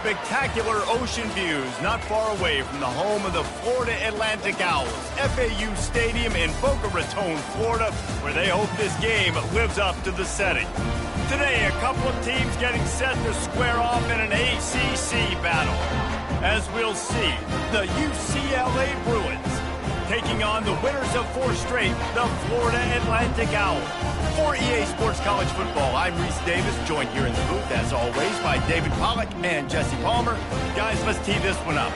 spectacular ocean views not far away from the home of the Florida Atlantic Owls, FAU Stadium in Boca Raton, Florida, where they hope this game lives up to the setting. Today, a couple of teams getting set to square off in an ACC battle. As we'll see, the UCLA Bruins taking on the winners of 4 straight, the Florida Atlantic Owls. For EA Sports College Football, I'm Reese Davis, joined here in the booth, as always, by David Pollack and Jesse Palmer. Guys, let's tee this one up.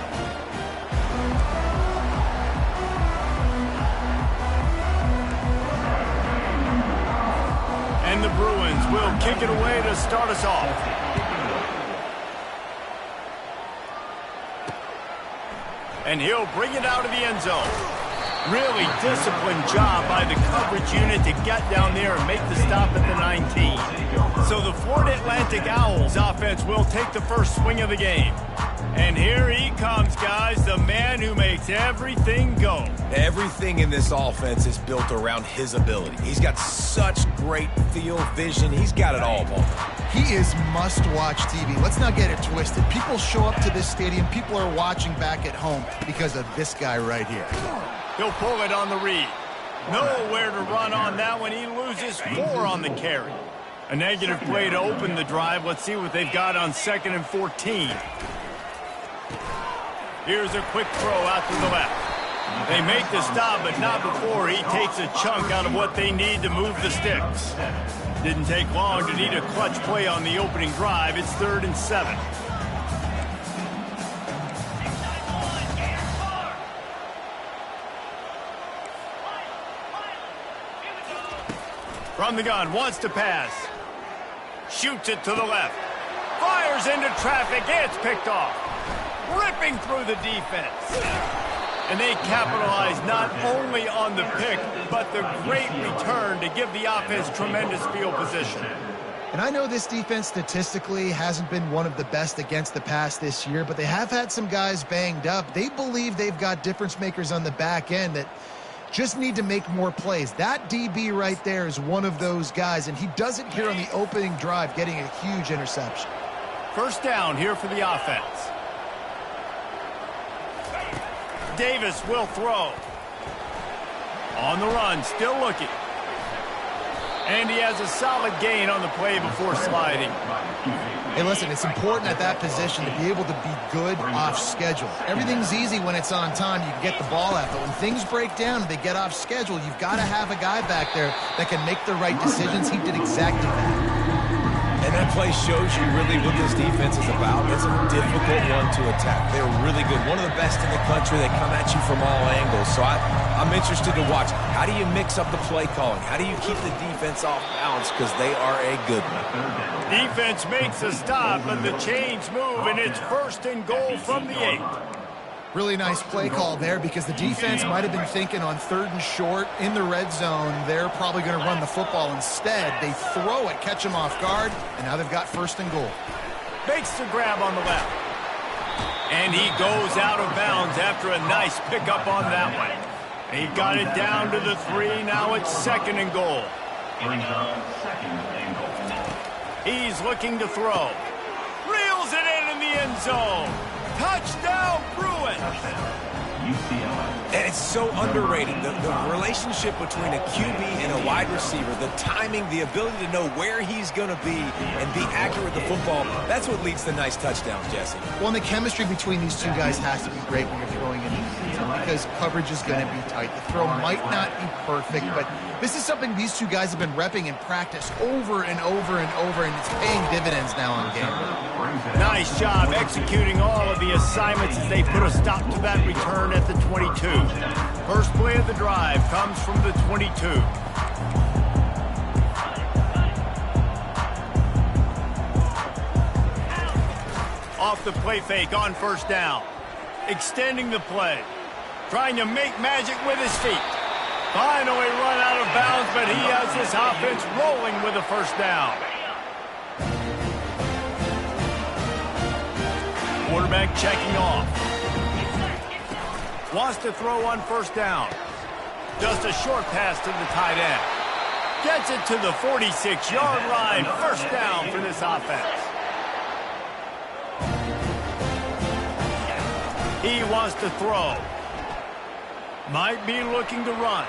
And the Bruins will kick it away to start us off. And he'll bring it out of the end zone. Really disciplined job by the coverage unit to get down there and make the stop at the 19. So the Florida Atlantic Owls offense will take the first swing of the game. And here he comes, guys, the man who makes everything go. Everything in this offense is built around his ability. He's got such great field vision. He's got it all, Paul. He is must-watch TV. Let's not get it twisted. People show up to this stadium. People are watching back at home because of this guy right here. He'll pull it on the read. Nowhere to run on that one. He loses 4 on the carry. A negative play to open the drive. Let's see what they've got on 2nd and 14. Here's a quick throw out to the left. They make the stop, but not before he takes a chunk out of what they need to move the sticks. Didn't take long to need a clutch play on the opening drive. It's 3rd and 7. From the gun, wants to pass. Shoots it to the left. Fires into traffic. It's picked off. Ripping through the defense. And they capitalize not only on the pick, but the great return to give the offense tremendous field position. And I know this defense statistically hasn't been one of the best against the pass this year, but they have had some guys banged up. They believe they've got difference makers on the back end that just need to make more plays. That DB right there is one of those guys, and he does it here on the opening drive, getting a huge interception. First down here for the offense. Davis will throw. On the run, still looking. And he has a solid gain on the play before sliding. Hey, listen, it's important at that position to be able to be good off schedule. Everything's easy when it's on time. You can get the ball out. But when things break down and they get off schedule, you've got to have a guy back there that can make the right decisions. He did exactly that. And that play shows you really what this defense is about. It's a difficult one to attack. They're really good. One of the best in the country. They come at you from all angles. So I'm interested to watch. How do you mix up the play calling? How do you keep the defense off balance? Because they are a good one. Defense makes a stop, and the chains move, and it's 1st and goal from the 8. Really nice play call there because the defense might have been thinking on 3rd and short in the red zone. They're probably going to run the football instead. They throw it, catch him off guard, and now they've got 1st and goal. Makes the grab on the left. And he goes out of bounds after a nice pickup on that one. He got it down to the 3. Now it's 2nd and goal. He's looking to throw. Reels it in the end zone. Touchdown, Bruins! And it's so underrated. The relationship between a QB and a wide receiver, the timing, the ability to know where he's going to be and be accurate with the football, that's what leads to nice touchdowns, Jesse. Well, and the chemistry between these two guys has to be great when you're throwing in because coverage is going to be tight. The throw might not be perfect, but this is something these two guys have been repping in practice over and over and over, and it's paying dividends now on game. Nice job executing all of the assignments as they put a stop to that return at the 22. First play of the drive comes from the 22. Off the play fake on 1st down. Extending the play. Trying to make magic with his feet. Finally run out of bounds, but he has this offense rolling with a 1st down. Quarterback checking off. Wants to throw on 1st down. Just a short pass to the tight end. Gets it to the 46-yard line. 1st down for this offense. He wants to throw. Might be looking to run.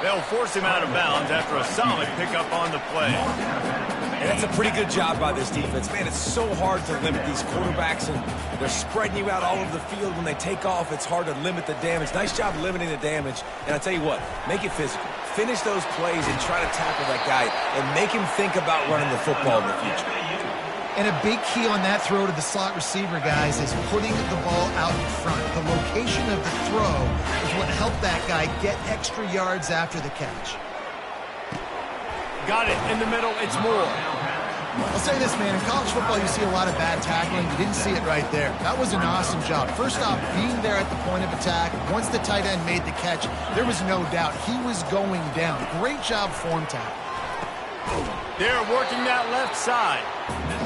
They'll force him out of bounds after a solid pickup on the play. And that's a pretty good job by this defense. Man, it's so hard to limit these quarterbacks, and they're spreading you out all over the field. When they take off, it's hard to limit the damage. Nice job limiting the damage. And I tell you what, make it physical. Finish those plays and try to tackle that guy and make him think about running the football in the future. And a big key on that throw to the slot receiver, guys, is putting the ball out in front. The location of the throw is what helped that guy get extra yards after the catch. Got it in the middle. It's Moore. I'll say this, man. In college football, you see a lot of bad tackling. You didn't see it right there. That was an awesome job. First off, being there at the point of attack. Once the tight end made the catch, there was no doubt he was going down. Great job form tackle. They're working that left side.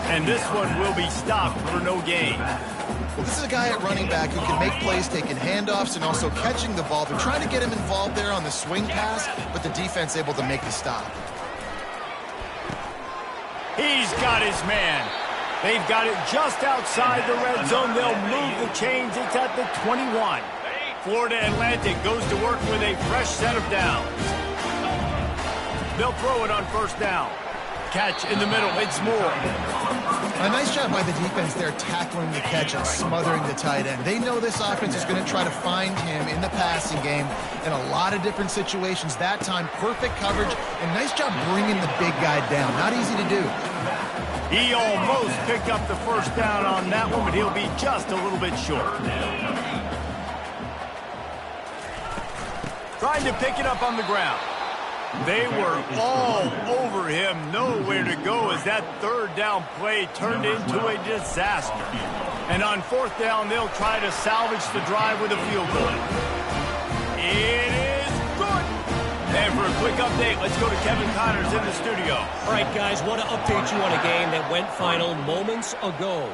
And this one will be stopped for no gain. Well, this is a guy at running back who can make plays, taking handoffs and also catching the ball. They're trying to get him involved there on the swing pass, but the defense able to make the stop. He's got his man. They've got it just outside the red zone. They'll move the chains. It's at the 21. Florida Atlantic goes to work with a fresh set of downs. They'll throw it on first down. Catch in the middle. It's Moore. A nice job by the defense there tackling the catch and smothering the tight end. They know this offense is going to try to find him in the passing game in a lot of different situations. That time, perfect coverage, and nice job bringing the big guy down. Not easy to do. He almost picked up the first down on that one, but he'll be just a little bit short. Trying to pick it up on the ground. They were all over him, nowhere to go as that third down play turned into a disaster. And on fourth down, they'll try to salvage the drive with a field goal. It is good. And for a quick update, let's go to Kevin Connors in the studio. All right, guys, want to update you on a game that went final moments ago.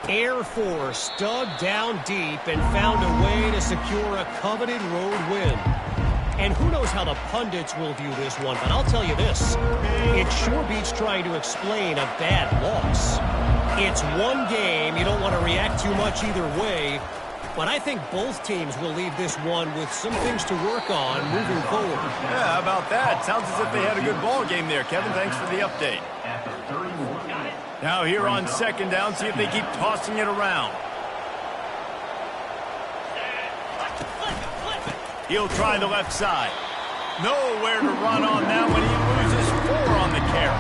Air Force dug down deep and found a way to secure a coveted road win. And who knows how the pundits will view this one, but I'll tell you this. It sure beats trying to explain a bad loss. It's one game. You don't want to react too much either way. But I think both teams will leave this one with some things to work on moving forward. Yeah, how about that? Sounds as if they had a good ball game there. Kevin, thanks for the update. Now here on second down, see if they keep tossing it around. He'll try the left side. Nowhere to run on that one. He loses 4 on the carry.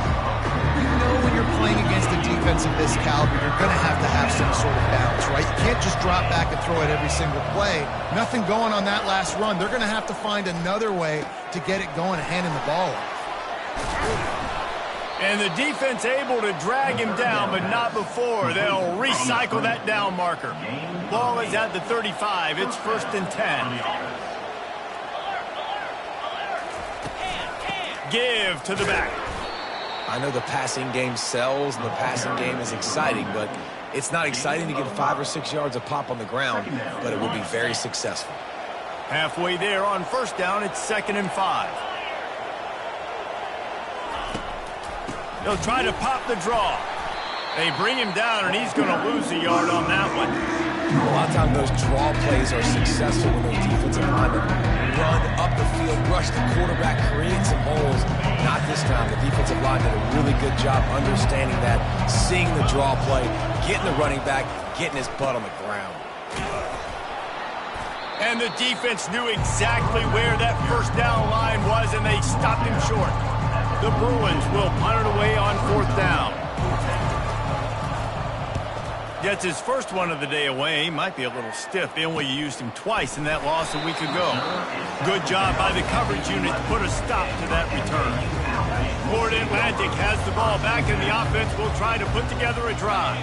You know when you're playing against a defense of this caliber, you're going to have some sort of balance, right? You can't just drop back and throw it every single play. Nothing going on that last run. They're going to have to find another way to get it going and handing the ball off. And the defense able to drag him down, but not before. They'll recycle that down marker. Ball is at the 35. It's 1st and 10. Give to the back. I know the passing game sells and the passing game is exciting, but it's not exciting to get 5 or 6 yards a pop on the ground, but it will be very successful. Halfway there on first down, it's 2nd and 5. They'll try to pop the draw. They bring him down, and he's going to lose a yard on that one. A lot of times those draw plays are successful when those defensive linemen run up the field, rush the quarterback, create some holes. Not this time. The defensive line did a really good job understanding that, seeing the draw play, getting the running back, getting his butt on the ground. And the defense knew exactly where that first down line was, and they stopped him short. The Bruins will punt it away on 4th down. Gets his first one of the day away. Might be a little stiff. They only used him twice in that loss a week ago. Good job by the coverage unit to put a stop to that return. Florida Atlantic has the ball back, and the offense will try to put together a drive.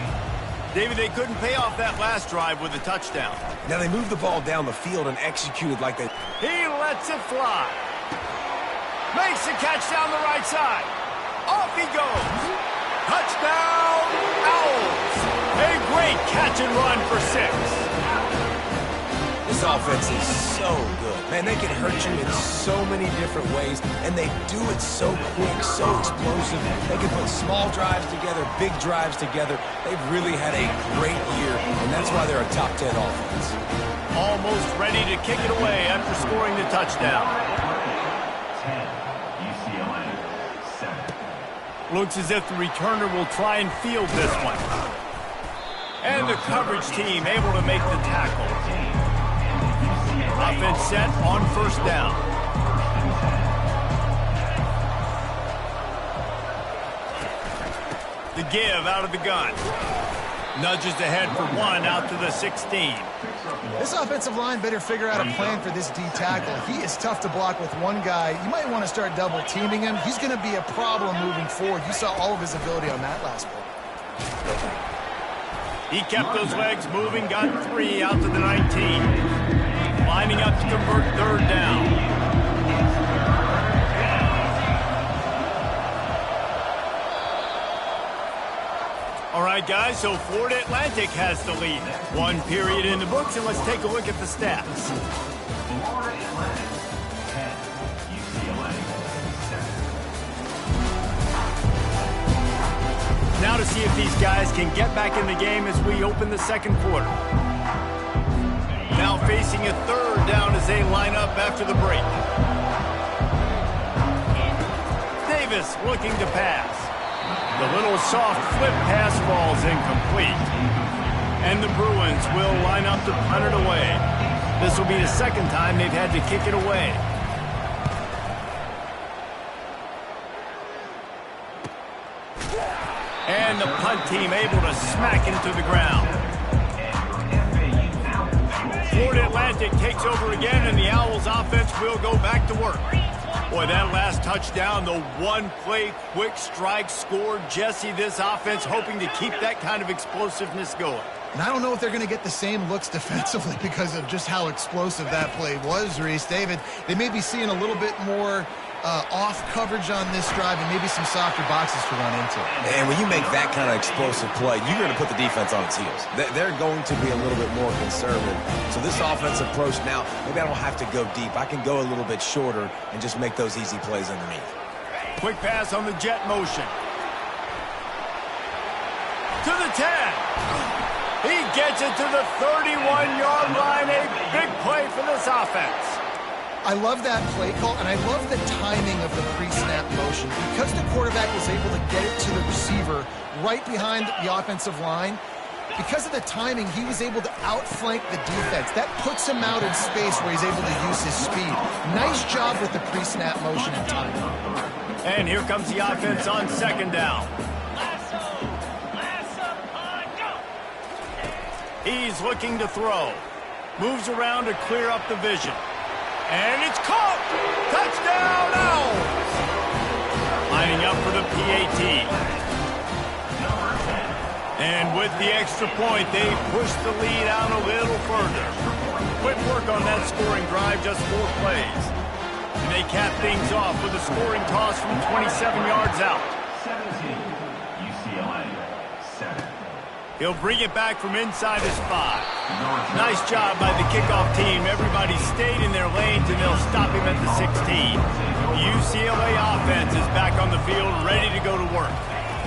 David, they couldn't pay off that last drive with a touchdown. Now they moved the ball down the field and executed like they... He lets it fly. Makes the catch down the right side. Off he goes. Touchdown, Owls. A great catch and run for 6. This offense offense is so good. Man, they can hurt you in so many different ways, and they do it so quick, so explosive. They can put small drives together, big drives together. They've really had a great year, and that's why they're a top 10 offense. Almost ready to kick it away after scoring the touchdown. 10, UCLA, 7. Looks as if the returner will try and field this one. And the coverage team able to make the tackle. Offense set on first down. The give out of the gun. Nudges ahead for one out to the 16. This offensive line better figure out a plan for this D tackle. He is tough to block with one guy. You might want to start double teaming him. He's going to be a problem moving forward. You saw all of his ability on that last play. He kept those legs moving, got 3 out to the 19. Lining up to convert third down. All right, guys, so Florida Atlantic has the lead. 1 period in the books, and let's take a look at the stats. Florida Atlantic, 10, UCLA, 7. Now to see if these guys can get back in the game as we open the second quarter. Now facing a third down as they line up after the break. Davis looking to pass. The little soft flip pass falls incomplete. And the Bruins will line up to punt it away. This will be the second time they've had to kick it away. And the punt team able to smack into the ground. Florida Atlantic takes over again, and the Owls offense will go back to work. Boy, that last touchdown, the one-play quick strike scored. Jesse, this offense hoping to keep that kind of explosiveness going. And I don't know if they're going to get the same looks defensively because of just how explosive that play was, Reese. David, they may be seeing a little bit more off coverage on this drive and maybe some softer boxes to run into. And when you make that kind of explosive play, you're going to put the defense on its heels. They're going to be a little bit more conservative. So this offensive approach now, maybe I don't have to go deep. I can go a little bit shorter and just make those easy plays underneath. Quick pass on the jet motion. To the 10. He gets it to the 31-yard line. A big play for this offense. I love that play call, and I love the timing of the pre-snap motion. Because the quarterback was able to get it to the receiver right behind the offensive line, because of the timing, he was able to outflank the defense. That puts him out in space where he's able to use his speed. Nice job with the pre-snap motion and timing. And here comes the offense on second down. He's looking to throw. Moves around to clear up the vision. And it's caught! Touchdown Owls! Lining up for the PAT. And with the extra point, they push the lead out a little further. Quick work on that scoring drive, just 4 plays. And they cap things off with a scoring toss from 27 yards out. 17, UCLA, 7. He'll bring it back from inside his 5. Nice job by the kickoff team. Everybody stayed in their lanes, and they'll stop him at the 16. UCLA offense is back on the field, ready to go to work.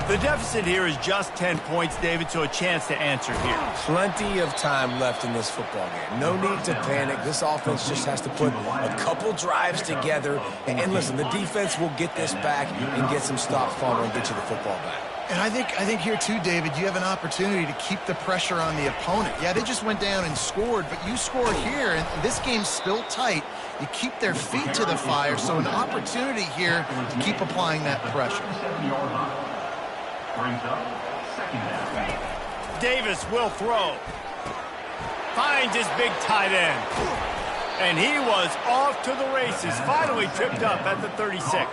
The deficit here is just 10 points, David, so a chance to answer here. Plenty of time left in this football game. No need to panic. This offense just has to put a couple drives together. And listen, the defense will get this back and get some stops following and get you the football back. And I think here too, David, you have an opportunity to keep the pressure on the opponent. Yeah, they just went down and scored, but you scored here, and this game's still tight. You keep their feet to the fire, so an opportunity here to keep applying that pressure. Davis will throw. Finds his big tight end. And he was off to the races. Finally tripped up at the 36.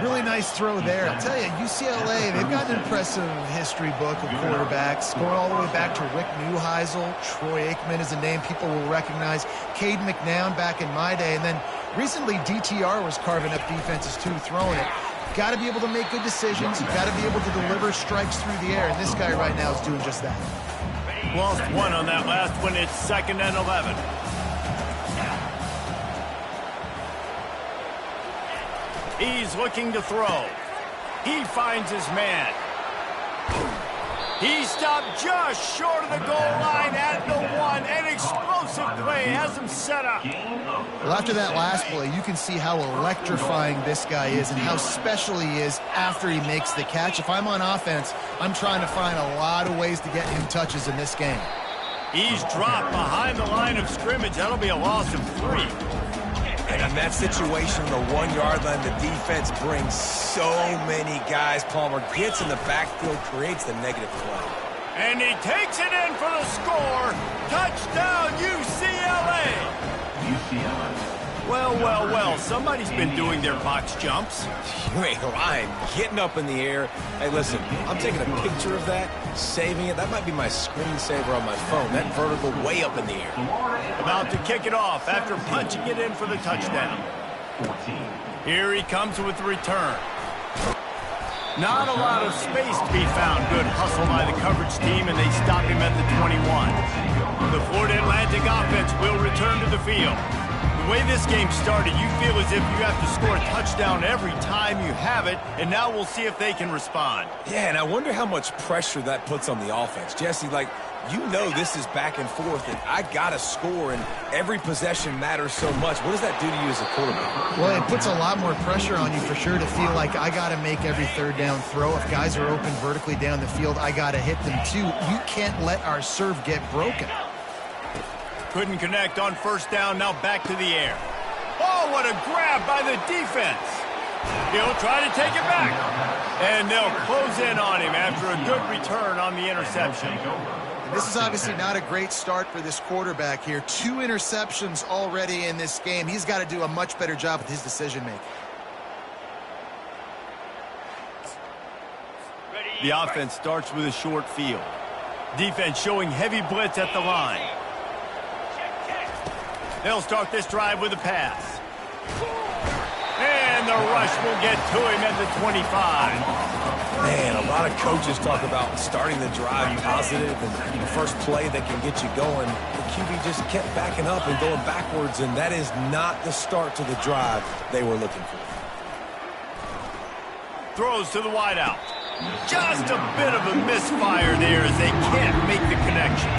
Really nice throw there. I'll tell you, UCLA, they've got an impressive history book of quarterbacks, going all the way back to Rick Neuheisel. Troy Aikman is a name people will recognize. Cade McNown back in my day. And then recently, DTR was carving up defenses too, throwing it. Got to be able to make good decisions. You've got to be able to deliver strikes through the air. And this guy right now is doing just that. Lost one on that last one. It's 2nd and 11. He's looking to throw. He finds his man. He stopped just short of the goal line at the 1. An explosive play has him set up. Well, after that last play, you can see how electrifying this guy is and how special he is after he makes the catch. If I'm on offense, I'm trying to find a lot of ways to get him touches in this game. He's dropped behind the line of scrimmage. That'll be a loss of 3. And in that situation, the 1-yard line, the defense brings so many guys. Palmer gets in the backfield, creates the negative play. And he takes it in for the score. Touchdown, UCLA. UCLA. Well, somebody's been doing their box jumps. You ain't lying. Getting up in the air. Hey, listen, I'm taking a picture of that, saving it. That might be my screensaver on my phone. That vertical way up in the air. About to kick it off after punching it in for the touchdown. 14. Here he comes with the return. Not a lot of space to be found. Good hustle by the coverage team, and they stop him at the 21. The Florida Atlantic offense will return to the field. The way this game started, you feel as if you have to score a touchdown every time you have it, and now we'll see if they can respond. Yeah, and I wonder how much pressure that puts on the offense. Jesse, like, you know this is back and forth, and I got to score, and every possession matters so much. What does that do to you as a quarterback? Well, it puts a lot more pressure on you for sure to feel like I got to make every third down throw. If guys are open vertically down the field, I got to hit them too. You can't let our serve get broken. Couldn't connect on first down, now back to the air. Oh, what a grab by the defense. He'll try to take it back. And they'll close in on him after a good return on the interception. And this is obviously not a great start for this quarterback here. 2 interceptions already in this game. He's got to do a much better job with his decision-making. The offense starts with a short field. Defense showing heavy blitz at the line. They'll start this drive with a pass. And the rush will get to him at the 25. Man, a lot of coaches talk about starting the drive positive and the first play that can get you going. The QB just kept backing up and going backwards, and that is not the start to the drive they were looking for. Throws to the wideout. Just a bit of a misfire there as they can't make the connection.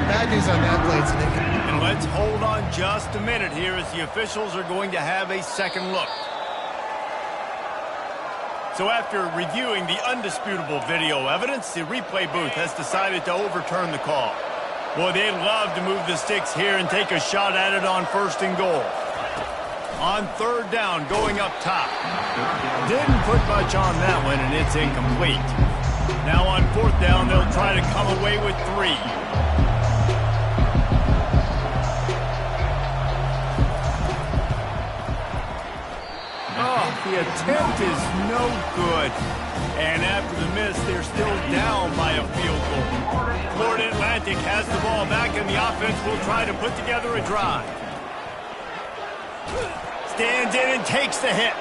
Bad news on that play today. And let's hold on just a minute here as the officials are going to have a second look. So after reviewing the undisputable video evidence, the replay booth has decided to overturn the call. Boy, they'd love to move the sticks here and take a shot at it on 1st and goal. On 3rd down, going up top. Didn't put much on that one, and it's incomplete. Now on 4th down, they'll try to come away with 3. The attempt is no good. And after the miss, they're still down by a field goal. Florida Atlantic has the ball back, and the offense will try to put together a drive. Stands in and takes the hit.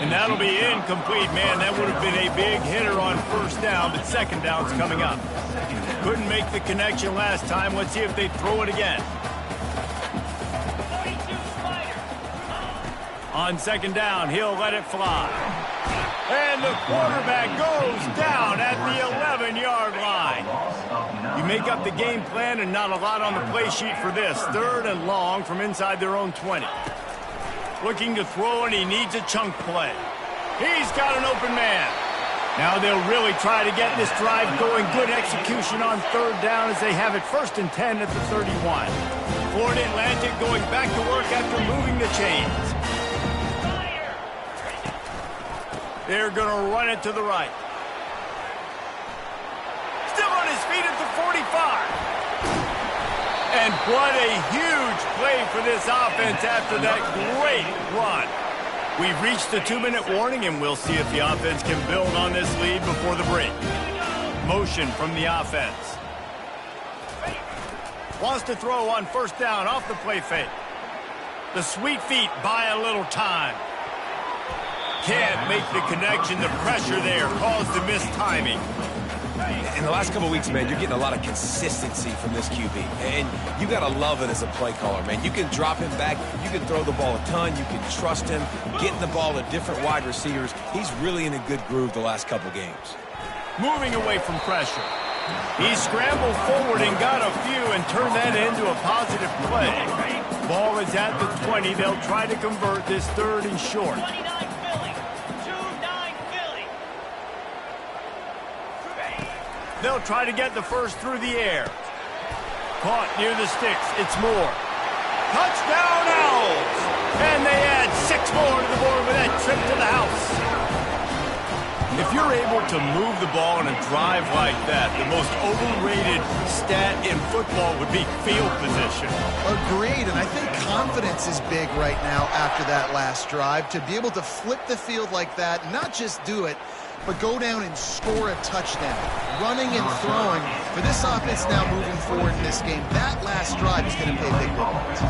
And that'll be incomplete. Man, that would have been a big hitter on 1st down, but 2nd down's coming up. Couldn't make the connection last time. Let's see if they throw it again. On 2nd down, he'll let it fly. And the quarterback goes down at the 11-yard line. You make up the game plan and not a lot on the play sheet for this. 3rd and long from inside their own 20. Looking to throw, and he needs a chunk play. He's got an open man. Now they'll really try to get this drive going. Good execution on 3rd down as they have it 1st and 10 at the 31. Florida Atlantic going back to work after moving the chains. They're going to run it to the right. Still on his feet at the 45. And what a huge play for this offense after that great run. We've reached the 2-minute warning, and we'll see if the offense can build on this lead before the break. Motion from the offense. Wants to throw on 1st down off the play fake. The sweet feet buy a little time. Can't make the connection. The pressure there caused the missed timing. In the last couple of weeks, man, you're getting a lot of consistency from this QB. And you got to love it as a play caller, man. You can drop him back. You can throw the ball a ton. You can trust him, getting the ball to different wide receivers. He's really in a good groove the last couple games. Moving away from pressure. He scrambled forward and got a few and turned that into a positive play. Ball is at the 20. They'll try to convert this 3rd and short. They'll try to get the first through the air. Caught near the sticks. It's Moore. Touchdown, Owls! And they add 6 more to the board with that trip to the house. If you're able to move the ball in a drive like that, the most overrated stat in football would be field position. Agreed, and I think confidence is big right now after that last drive. To be able to flip the field like that, not just do it, but go down and score a touchdown. Running and throwing for this offense now moving forward in this game. That last drive is going to pay big dividends.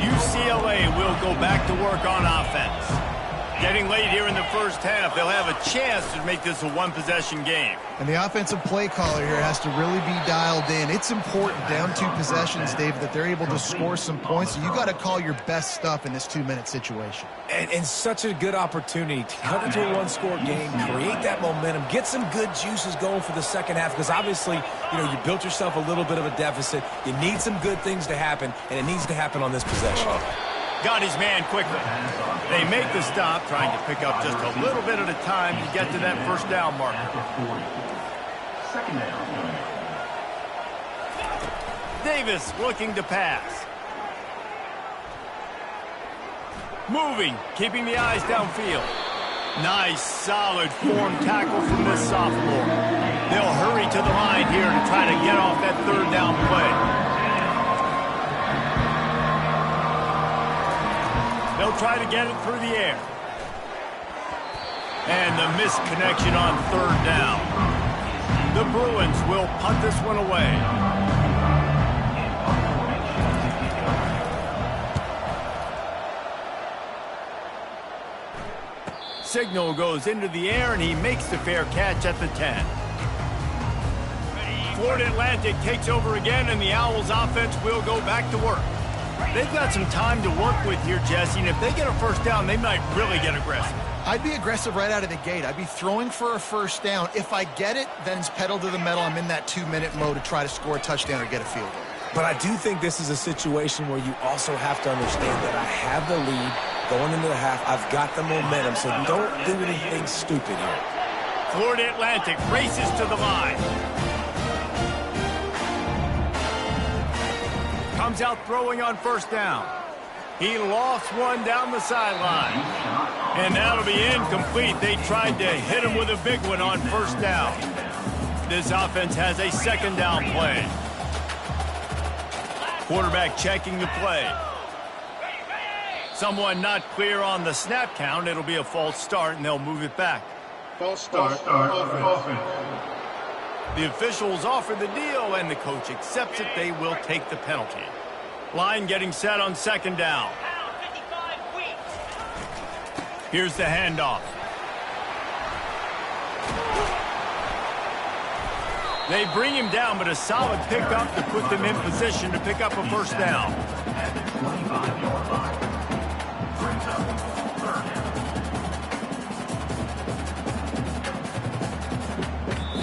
UCLA will go back to work on offense. Getting late here in the first half, they'll have a chance to make this a one-possession game. And the offensive play caller here has to really be dialed in. It's important down 2 possessions, David, that they're able to score some points. So you got to call your best stuff in this 2-minute situation. And such a good opportunity to cut into a 1-score game, create that momentum, get some good juices going for the second half, because obviously, you built yourself a little bit of a deficit. You need some good things to happen, and it needs to happen on this possession. Got his man quickly. They make the stop, trying to pick up just a little bit at a time to get to that first down marker. Second down. Davis looking to pass. Moving, keeping the eyes downfield. Nice, solid form tackle from this sophomore. They'll hurry to the line here to try to get off that 3rd down play. They'll try to get it through the air. And the misconnection on 3rd down. The Bruins will punt this one away. Signal goes into the air, and he makes the fair catch at the 10. Florida Atlantic takes over again, and the Owls offense will go back to work. They've got some time to work with here, Jesse, and if they get a first down, they might really get aggressive. I'd be aggressive right out of the gate. I'd be throwing for a first down. If I get it, then it's pedal to the metal. I'm in that 2-minute mode to try to score a touchdown or get a field goal. But I do think this is a situation where you also have to understand that I have the lead going into the half. I've got the momentum, so don't do anything stupid here. Florida Atlantic races to the line. Comes out throwing on first down. He lost one down the sideline. And that'll be incomplete. They tried to hit him with a big one on first down. This offense has a 2nd down play. Quarterback checking the play. Someone not clear on the snap count. It'll be a false start, and they'll move it back. False start. Offense. The officials offer the deal, and the coach accepts it. They will take the penalty. Line getting set on 2nd down. Here's the handoff. They bring him down, but a solid pickup to put them in position to pick up a first down.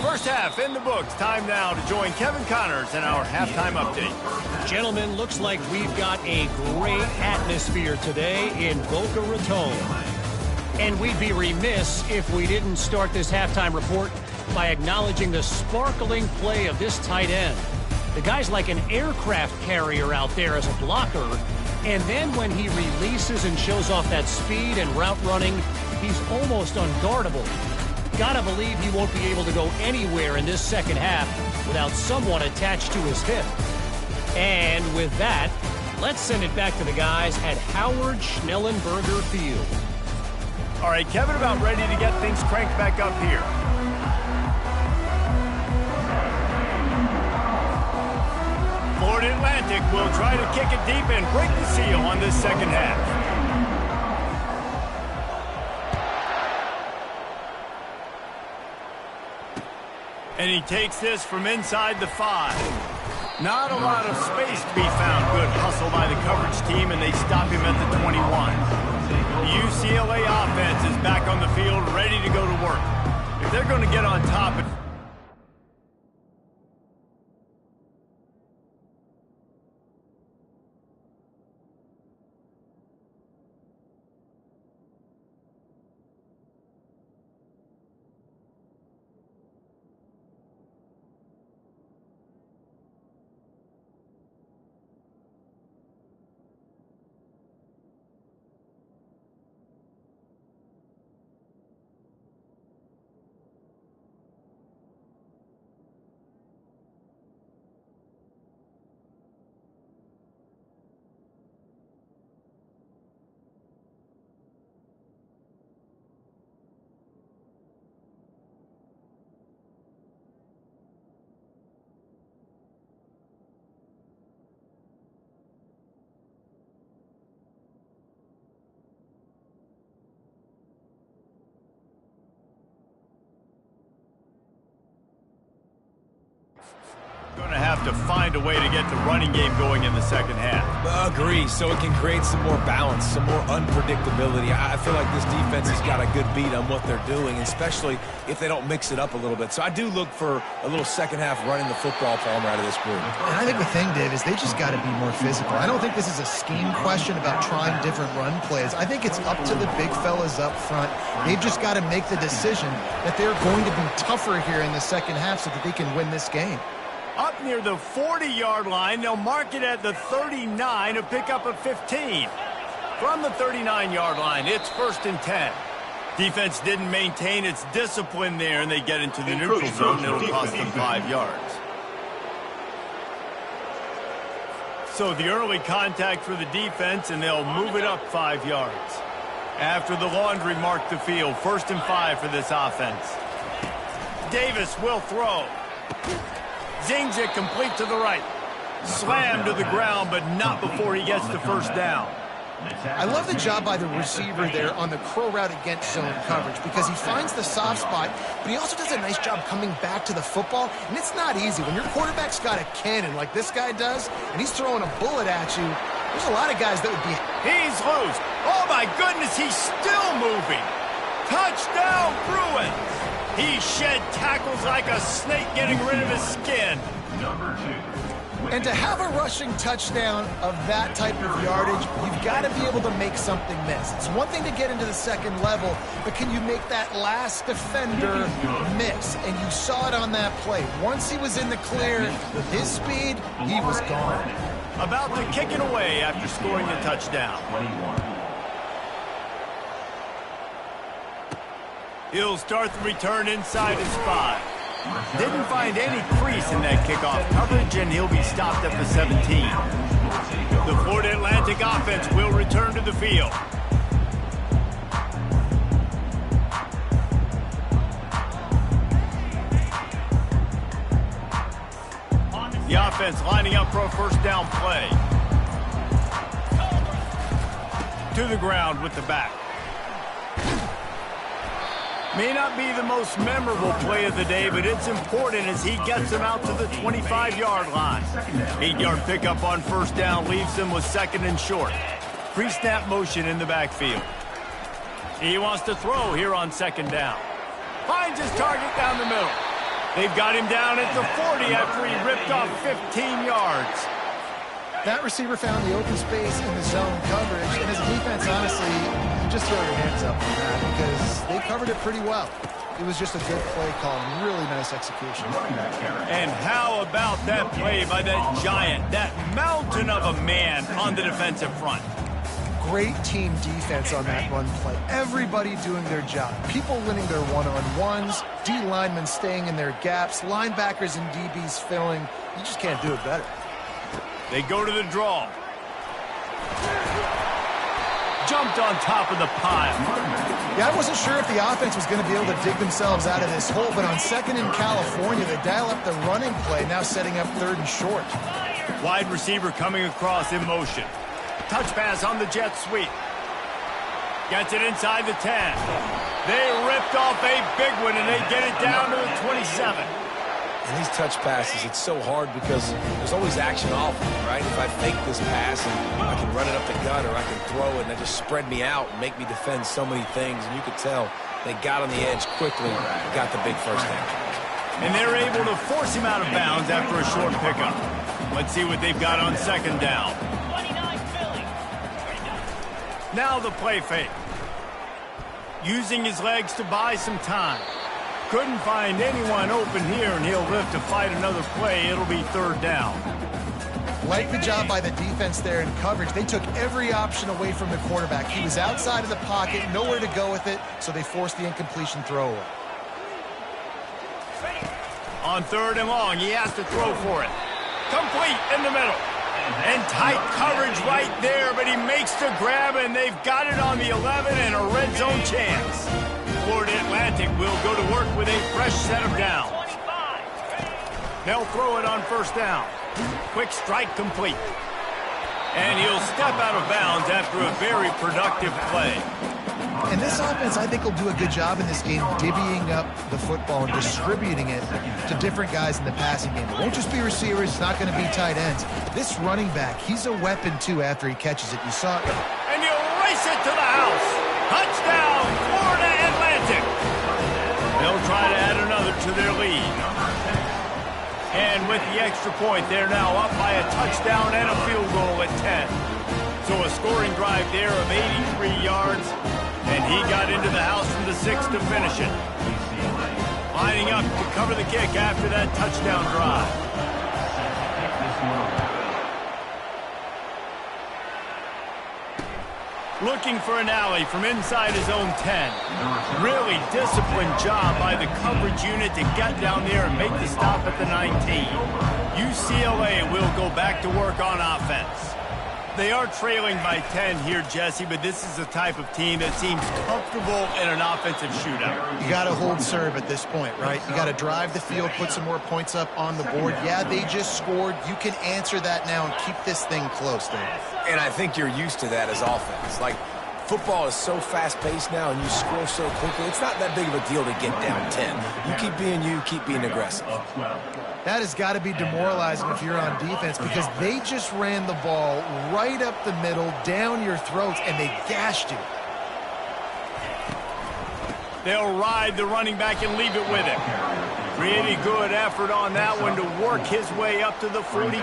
First half in the books. Time now to join Kevin Connors in our halftime update. Gentlemen, looks like we've got a great atmosphere today in Boca Raton. And we'd be remiss if we didn't start this halftime report by acknowledging the sparkling play of this tight end. The guy's like an aircraft carrier out there as a blocker. And then when he releases and shows off that speed and route running, he's almost unguardable. Gotta believe he won't be able to go anywhere in this second half without someone attached to his hip. And with that, let's send it back to the guys at Howard Schnellenberger Field. All right, Kevin, about ready to get things cranked back up here. Florida Atlantic will try to kick it deep and break the seal on this second half. And he takes this from inside the 5. Not a lot of space to be found. Good hustle by the coverage team, and they stop him at the 21. The UCLA offense is back on the field, ready to go to work. If they're going to get on top... Going to have to find a way to get the running game going in the second half. Agree, so it can create some more balance, some more unpredictability. I feel like this defense has got a good beat on what they're doing, especially if they don't mix it up a little bit. So I do look for a little second half running the football Palmer out of this group. And I think the thing, Dave, is they just got to be more physical. I don't think this is a scheme question about trying different run plays. I think it's up to the big fellas up front. They've just got to make the decision that they're going to be tougher here in the second half so that they can win this game. Up near the 40-yard line, they'll mark it at the 39 to pick up a 15. From the 39-yard line, it's 1st and 10. Defense didn't maintain its discipline there, and they get into the neutral zone. It'll cost them 5 yards. So the early contact for the defense, and they'll move it up 5 yards. After the laundry marked the field, 1st and 5 for this offense. Davis will throw. Zings it complete to the right. Slammed to the ground, but not before he gets the first down. I love the job by the receiver there on the crow route against zone coverage because he finds the soft spot, but he also does a nice job coming back to the football, and it's not easy. When your quarterback's got a cannon like this guy does, and he's throwing a bullet at you, there's a lot of guys that would be... He's loose. Oh, my goodness, he's still moving. Touchdown, Bruins. He shed tackles like a snake getting rid of his skin. And to have a rushing touchdown of that type of yardage, you've got to be able to make something miss. It's one thing to get into the second level, but can you make that last defender miss? And you saw it on that play. Once he was in the clear with his speed, he was gone. About to kick it away after scoring the touchdown. He'll start the return inside his 5. Didn't find any crease in that kickoff coverage, and he'll be stopped at the 17. The Florida Atlantic offense will return to the field. The offense lining up for a first down play. To the ground with the back. May not be the most memorable play of the day, but it's important as he gets him out to the 25-yard line. 8-yard pickup on first down leaves him with 2nd and short. Pre-snap motion in the backfield. He wants to throw here on 2nd down. Finds his target down the middle. They've got him down at the 40 after he ripped off 15 yards. That receiver found the open space in the zone coverage, and as a defense, honestly, you just throw your hands up on that because they covered it pretty well. It was just a good play call, really nice execution. And how about that play by that giant, that mountain of a man on the defensive front? Great team defense on that run play. Everybody doing their job. People winning their one-on-ones, D linemen staying in their gaps, linebackers and DBs filling. You just can't do it better. They go to the draw. Jumped on top of the pile. Yeah, I wasn't sure if the offense was going to be able to dig themselves out of this hole, but on 2nd in California, they dial up the running play, now setting up 3rd and short. Wide receiver coming across in motion. Touch pass on the jet sweep. Gets it inside the 10. They ripped off a big one, and they get it down to the 27. And these touch passes, it's so hard because there's always action off of it, right? If I fake this pass and I can run it up the gut or I can throw it and they just spread me out and make me defend so many things. And you could tell they got on the edge quickly, got the big first down. And they're able to force him out of bounds after a short pickup. Let's see what they've got on second down. Now the play fake. Using his legs to buy some time. Couldn't find anyone open here, and he'll live to fight another play. It'll be third down. Like the job by the defense there in coverage. They took every option away from the quarterback. He was outside of the pocket, nowhere to go with it, so they forced the incompletion throwaway. On third and long, he has to throw for it. Complete in the middle. And tight coverage right there, but he makes the grab, and they've got it on the 11 and a red zone chance. Florida Atlantic will go to work with a fresh set of downs. They'll throw it on first down. Quick strike complete. And he'll step out of bounds after a very productive play. And this offense, I think, will do a good job in this game divvying up the football and distributing it to different guys in the passing game. It won't just be receivers. It's not going to be tight ends. This running back, he's a weapon, too, after he catches it. You saw it. And he'll race it to the house. Touchdown, Florida Atlantic. They'll try to add another to their lead. And with the extra point, they're now up by a touchdown and a field goal at 10. So a scoring drive there of 83 yards. And he got into the house from the 6 to finish it. Lining up to cover the kick after that touchdown drive. Looking for an alley from inside his own 10. Really disciplined job by the coverage unit to get down there and make the stop at the 19. UCLA will go back to work on offense. They are trailing by 10 here, Jesse, but this is the type of team that seems comfortable in an offensive shootout. You got to hold serve at this point, right? You got to drive the field, put some more points up on the board. Yeah, they just scored. You can answer that now and keep this thing close, Dave. And I think you're used to that as offense. Like, football is so fast-paced now and you score so quickly, it's not that big of a deal to get down 10. You keep being you, keep being aggressive. That has got to be demoralizing if you're on defense because they just ran the ball right up the middle, down your throats, and they gashed you. They'll ride the running back and leave it with him. Pretty good effort on that one to work his way up to the 42.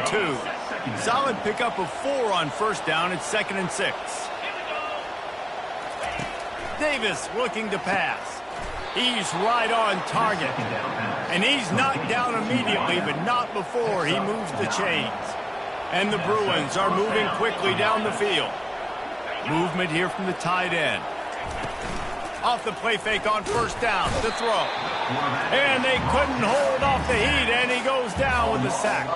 Solid pickup of 4 on first down at 2nd and 6. Davis looking to pass. He's right on target. And he's knocked down immediately, but not before he moves the chains. And the Bruins are moving quickly down the field. Movement here from the tight end. Off the play fake on first down, the throw. And they couldn't hold off the heat, and he goes down with the sack.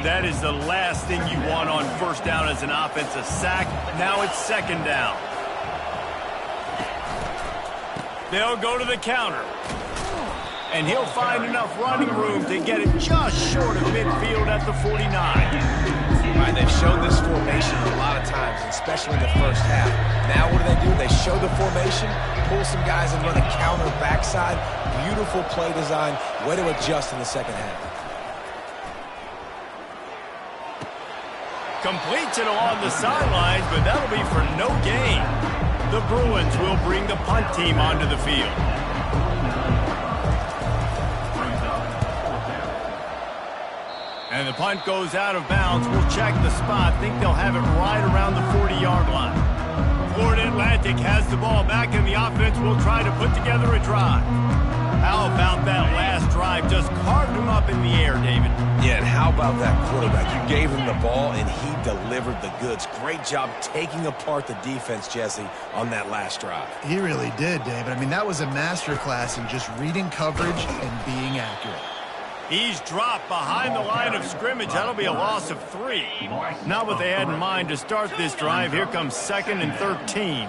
That is the last thing you want on first down as an offensive sack. Now it's 2nd down. They'll go to the counter. And he'll find enough running room to get it just short of midfield at the 49. All right, they've shown this formation a lot of times, especially in the first half. Now what do? They show the formation, pull some guys and run a counter backside. Beautiful play design. Way to adjust in the second half. Completes it along the sidelines, but that'll be for no gain. The Bruins will bring the punt team onto the field. And the punt goes out of bounds. We'll check the spot. Think they'll have it right around the 40-yard line. Florida Atlantic has the ball back, and the offense will try to put together a drive. How about that last drive? Just carved him up in the air, David. Yeah, and how about that quarterback? You gave him the ball, and he delivered the goods. Great job taking apart the defense, Jesse, on that last drive. He really did, David. I mean, that was a masterclass in just reading coverage and being accurate. He's dropped behind the line of scrimmage. That'll be a loss of 3. Not what they had in mind to start this drive. Here comes 2nd and 13.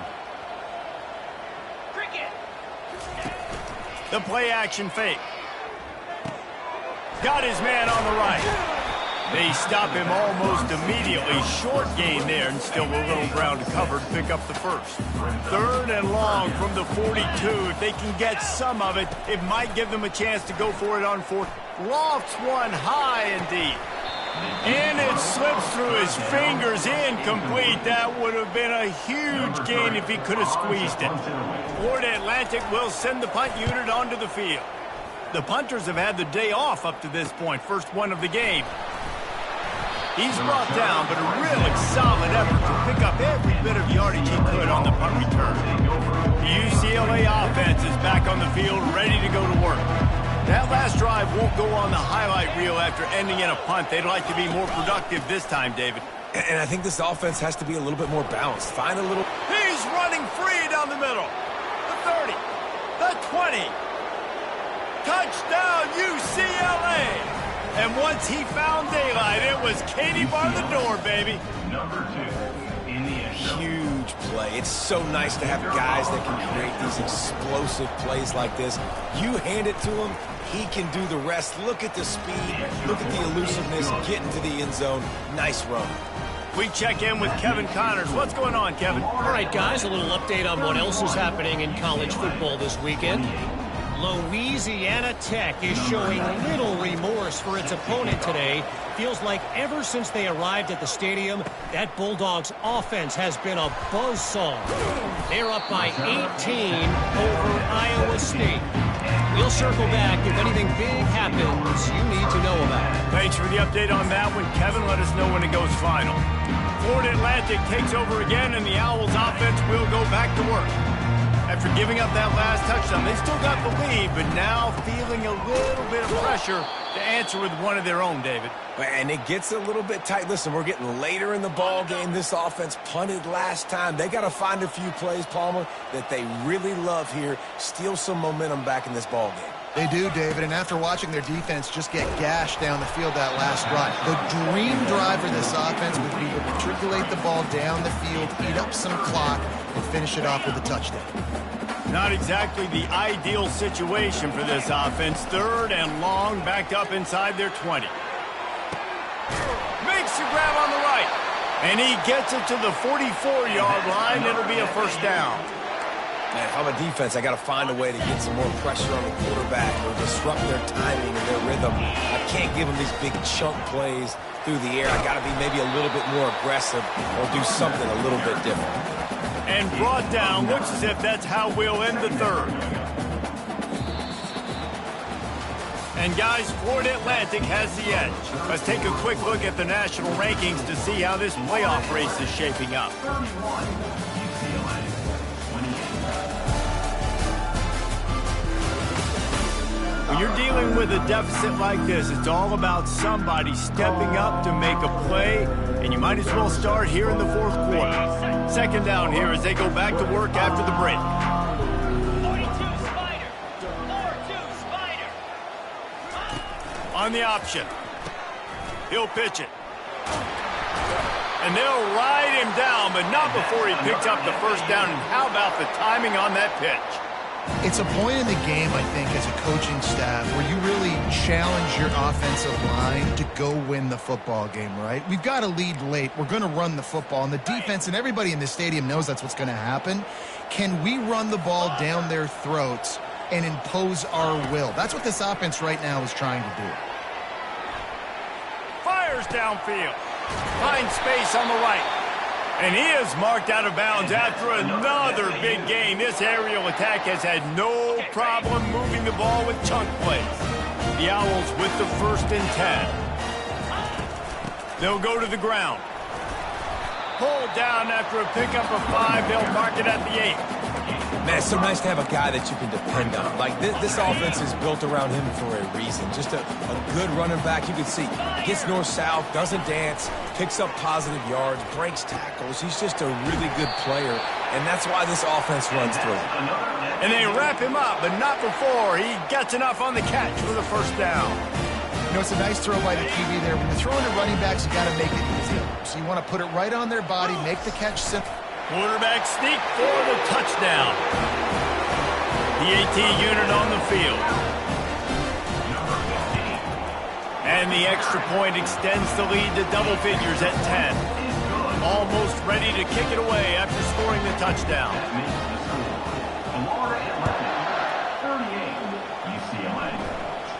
The play action fake. Got his man on the right. They stop him almost immediately. Short gain there, and still a little ground to cover to pick up the first. 3rd and long from the 42. If they can get some of it, it might give them a chance to go for it on 4th. Lofts one high and deep. And it slips through his fingers, incomplete. That would have been a huge gain if he could have squeezed it. Florida Atlantic will send the punt unit onto the field. The punters have had the day off up to this point, first one of the game. He's brought down, but a really solid effort to pick up every bit of yardage he could on the punt return. The UCLA offense is back on the field, ready to go to work. That last drive won't go on the highlight reel after ending in a punt. They'd like to be more productive this time, David. And I think this offense has to be a little bit more balanced. Find a little... He's running free down the middle. The 30, the 20. Touchdown, UCLA. And once he found daylight, it was Katie bar the door, baby. Number 2 in the end zone. Huge play. It's so nice to have guys that can create these explosive plays like this. You hand it to him, he can do the rest. Look at the speed. Look at the elusiveness. Getting to the end zone. Nice run. We check in with Kevin Connors. What's going on, Kevin? All right, guys, a little update on what else is happening in college football this weekend. Louisiana Tech is showing little remorse for its opponent today. Feels like ever since they arrived at the stadium, that Bulldogs offense has been a buzzsaw. They're up by 18 over Iowa State. We'll circle back if anything big happens you need to know about. Thanks for the update on that one, Kevin. Let us know when it goes final. Florida Atlantic takes over again, and the Owls offense will go back to work. After giving up that last touchdown, they still got the lead, but now feeling a little bit of pressure to answer with one of their own, David. And it gets a little bit tight. Listen, we're getting later in the ball game. This offense punted last time. They got to find a few plays, Palmer, that they really love here. Steal some momentum back in this ball game. They do, David, and after watching their defense just get gashed down the field that last drive, the dream drive for this offense would be to matriculate the ball down the field, eat up some clock, and finish it off with a touchdown. Not exactly the ideal situation for this offense. 3rd and long, backed up inside their 20. Makes the grab on the right, and he gets it to the 44-yard line. It'll be a first down. Man, if I'm a defense, I got to find a way to get some more pressure on the quarterback or disrupt their timing and their rhythm. I can't give them these big chunk plays through the air. I got to be maybe a little bit more aggressive or do something a little bit different. And brought down. Looks as if that's how we'll end the 3rd. And guys, Florida Atlantic has the edge. Let's take a quick look at the national rankings to see how this playoff race is shaping up. 31, UCLA, 28. When you're dealing with a deficit like this, it's all about somebody stepping up to make a play, and you might as well start here in the 4th quarter. 2nd down here as they go back to work after the break. 42 Spider. 4-2 Spider. On the option. He'll pitch it. And they'll ride him down, but not before he picks up the first down. And how about the timing on that pitch? It's a point in the game, I think, as a coaching staff where you really challenge your offensive line to go win the football game, right? We've got to lead late. We're going to run the football. And the defense and everybody in the stadium knows that's what's going to happen. Can we run the ball down their throats and impose our will? That's what this offense right now is trying to do. Fires downfield. Finds space on the right. And he is marked out of bounds after another big gain. This aerial attack has had no problem moving the ball with chunk plays. The Owls with the 1st and 10. They'll go to the ground. Pulled down after a pickup of 5. They'll mark it at the 8. Man, it's so nice to have a guy that you can depend on. Like, this offense is built around him for a reason. Just a good running back. You can see, gets north-south, doesn't dance, picks up positive yards, breaks tackles. He's just a really good player, and that's why this offense runs through him. And they wrap him up, but not before he gets enough on the catch for the first down. You know, it's a nice throw by the QB there. When you're throwing to running backs, you got to make it easy. So you want to put it right on their body, make the catch simple. Quarterback sneak for the touchdown. The AT unit on the field. And the extra point extends the lead to double figures at 10. Almost ready to kick it away after scoring the touchdown. Florida Atlantic, 38. UCLA,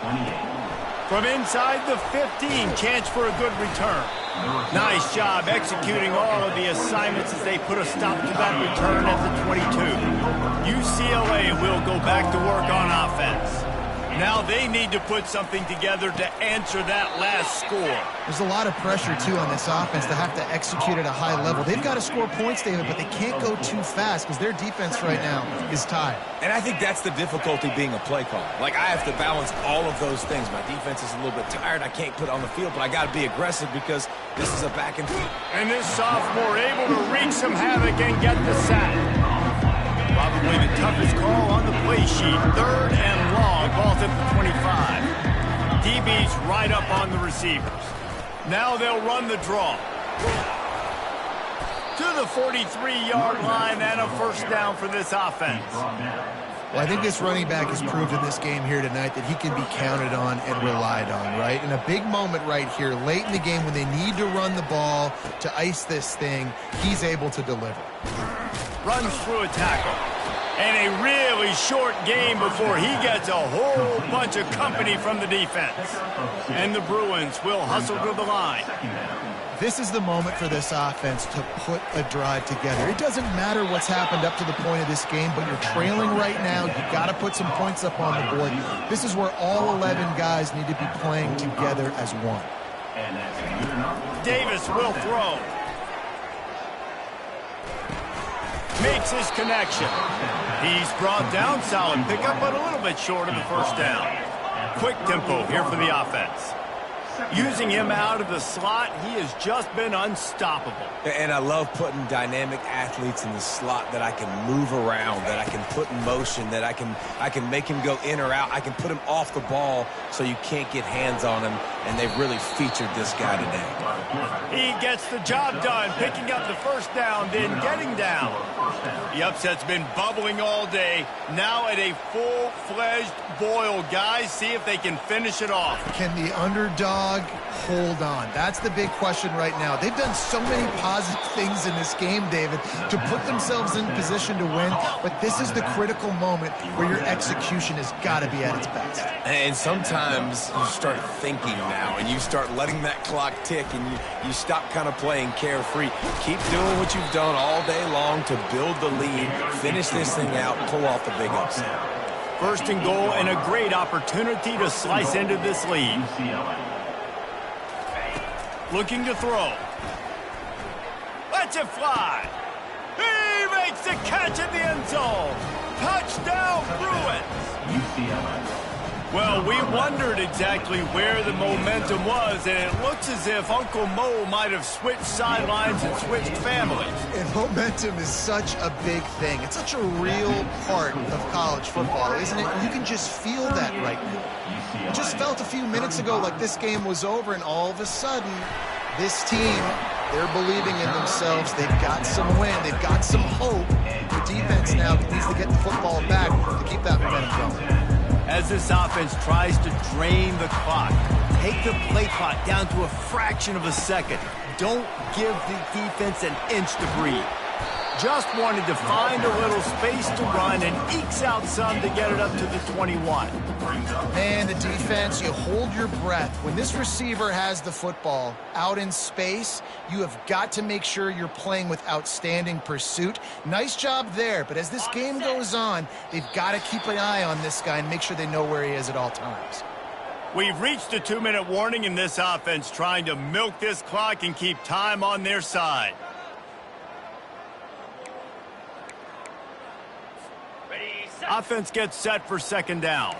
28. From inside the 15, chance for a good return. Nice job executing all of the assignments as they put a stop to that return at the 22. UCLA will go back to work on offense. Now they need to put something together to answer that last score. There's a lot of pressure, too, on this offense to have to execute at a high level. They've got to score points, David, but they can't go too fast because their defense right now is tired. And I think that's the difficulty being a play caller. Like, I have to balance all of those things. My defense is a little bit tired. I can't put it on the field, but I got to be aggressive because this is a back and forth. And this sophomore able to wreak some havoc and get the sack. Probably the toughest call on the play sheet. 3rd and long. Ball's at the 25. DB's right up on the receivers. Now they'll run the draw. To the 43-yard line and a first down for this offense. Well, I think this running back has proved in this game here tonight that he can be counted on and relied on, right? In a big moment right here, late in the game when they need to run the ball to ice this thing, he's able to deliver. Runs through a tackle. And a really short game before he gets a whole bunch of company from the defense. And the Bruins will hustle to the line. This is the moment for this offense to put a drive together. It doesn't matter what's happened up to the point of this game, but you're trailing right now. You've got to put some points up on the board. This is where all 11 guys need to be playing together as one. Davis will throw. Makes his connection. He's brought down, solid pickup, but a little bit short of the first down. Quick tempo here for the offense. Using him out of the slot, he has just been unstoppable. And I love putting dynamic athletes in the slot that I can move around, that I can put in motion, that I can make him go in or out. I can put him off the ball so you can't get hands on him, and they've really featured this guy today. He gets the job done, picking up the first down, then getting down. The upset's been bubbling all day. Now at a full-fledged boil. Guys, see if they can finish it off. Can the underdog hold on? That's the big question right now. They've done so many positive things in this game, David, to put themselves in position to win, but this is the critical moment where your execution has got to be at its best. And sometimes you start thinking now, and you start letting that clock tick, and you stop kind of playing carefree. Keep doing what you've done all day long to build the lead, finish this thing out, pull off the big upset. First and goal, and a great opportunity to slice into this lead. Looking to throw. Lets it fly. He makes the catch in the end zone. Touchdown, Bruins. Well, we wondered exactly where the momentum was, and it looks as if Uncle Mo might have switched sidelines and switched families. And momentum is such a big thing. It's such a real part of college football, isn't it? You can just feel that right now. It just felt a few minutes ago like this game was over, and all of a sudden, this team, they're believing in themselves. They've got some wind. They've got some hope. The defense now needs to get the football back to keep that momentum going. As this offense tries to drain the clock, take the play clock down to a fraction of a second. Don't give the defense an inch to breathe. Just wanted to find a little space to run and ekes out some to get it up to the 21. Man, the defense, you hold your breath. When this receiver has the football out in space, you have got to make sure you're playing with outstanding pursuit. Nice job there, but as this game goes on, they've got to keep an eye on this guy and make sure they know where he is at all times. We've reached the 2-minute warning in this offense, trying to milk this clock and keep time on their side. Offense gets set for second down.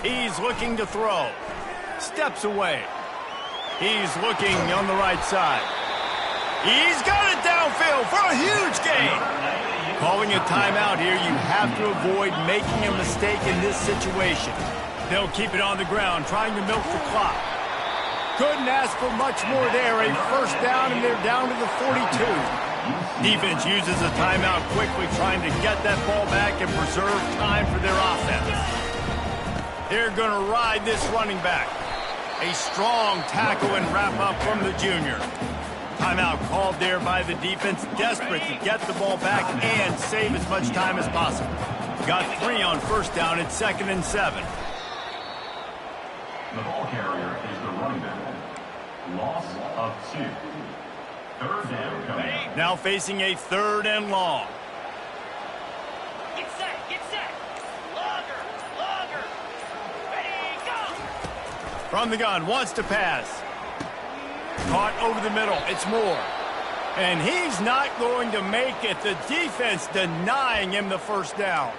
He's looking to throw. Steps away. He's looking on the right side. He's got it downfield for a huge gain. Calling a timeout here, you have to avoid making a mistake in this situation. They'll keep it on the ground, trying to milk the clock. Couldn't ask for much more there. A first down, and they're down to the 42. Defense uses a timeout quickly, trying to get that ball back and preserve time for their offense. They're going to ride this running back. A strong tackle and wrap up from the junior. Timeout called there by the defense, desperate to get the ball back and save as much time as possible. Got 3 on first down at 2nd and 7. The ball carrier is the running back. Loss of 2. 3rd down coming up. Now facing a 3rd and long. Get set, get set. Longer. Ready, go. From the gun, wants to pass. Caught over the middle, it's Moore. And he's not going to make it. The defense denying him the first down.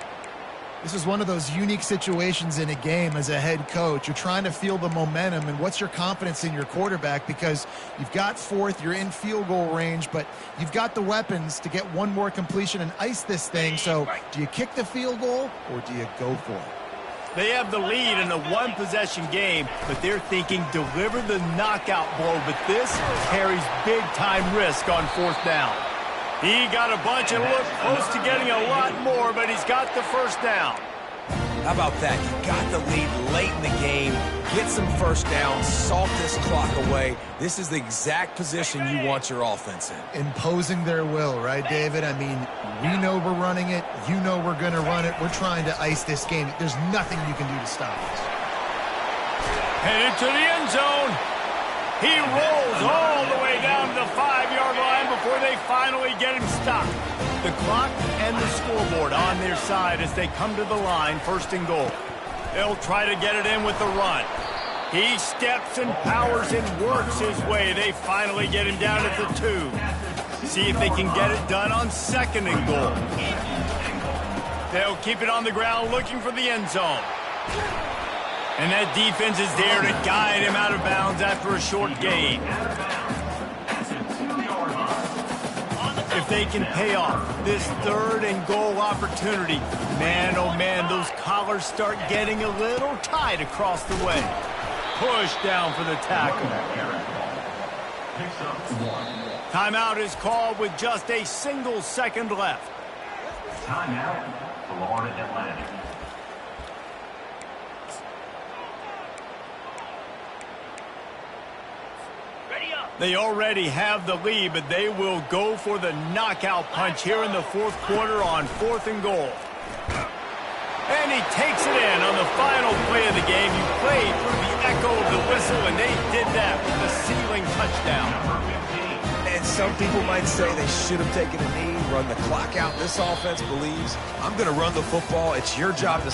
This is one of those unique situations in a game as a head coach. You're trying to feel the momentum, and what's your confidence in your quarterback, because you've got 4th, you're in field goal range, but you've got the weapons to get one more completion and ice this thing. So do you kick the field goal or do you go for it? They have the lead in a one-possession game, but they're thinking deliver the knockout blow, but this carries big-time risk on 4th down. He got a bunch and looked close to getting a lot more, but he's got the first down. How about that? You got the lead late in the game. Get some first down. Salt this clock away. This is the exact position you want your offense in. Imposing their will, right, David? I mean, we know we're running it. You know we're going to run it. We're trying to ice this game. There's nothing you can do to stop us. Headed to the end zone. He rolls all the way down to the 5-yard line before they finally get him stopped. The clock and the scoreboard on their side as they come to the line, 1st and goal. They'll try to get it in with the run. He steps and powers and works his way. They finally get him down at the 2. See if they can get it done on 2nd and goal. They'll keep it on the ground looking for the end zone. And that defense is there to guide him out of bounds after a short gain. If they can pay off this 3rd and goal opportunity, man, oh man, those collars start getting a little tight across the way. Push down for the tackle. Timeout is called with just a single second left. Timeout, Florida Atlantic. They already have the lead, but they will go for the knockout punch here in the 4th quarter on 4th and goal. And he takes it in on the final play of the game. You played through the echo of the whistle, and they did that with a ceiling touchdown. And some people might say they should have taken a knee, run the clock out. This offense believes, I'm going to run the football. It's your job to